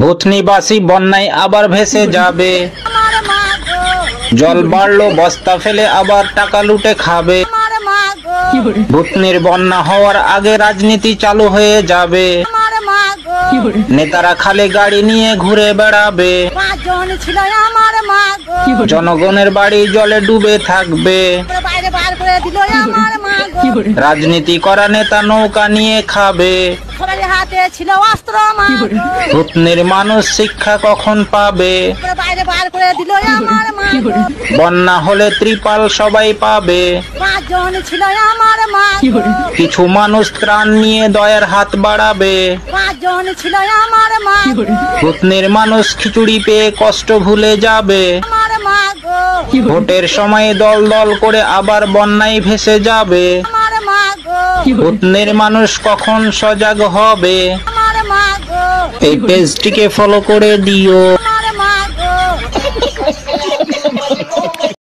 ভূতনিবাসী বন্যায় আবার ভেসে যাবে। জল বাড়লো বস্তা ফেলে আবার টাকা লুটে খাবে। ভূতনির বন্যা হওয়ার আগে রাজনীতি চালু হয়ে যাবে। নেতারা খালি গাড়ি নিয়ে ঘুরে বেড়াবে। জনগণের বাড়ি জলে ডুবে থাকবে। রাজনীতি করা নেতা নৌকা নিয়ে খাবে। ভূতনির মানুষ শিক্ষা কখন পাবে? বন্যা হলে ত্রিপাল সবাই পাবে। কিছু মানুষ ত্রাণ নিয়ে দয়ার হাত বাড়াবে। ভূতনির মানুষ খিচুড়ি পেয়ে কষ্ট ভুলে যাবে। ভোটের সময় দল দল করে আবার বন্যায় ভেসে যাবে। ভূতনির মানুষ কখন সজাগ হবে? এই পেজটিকে ফলো করে দিও।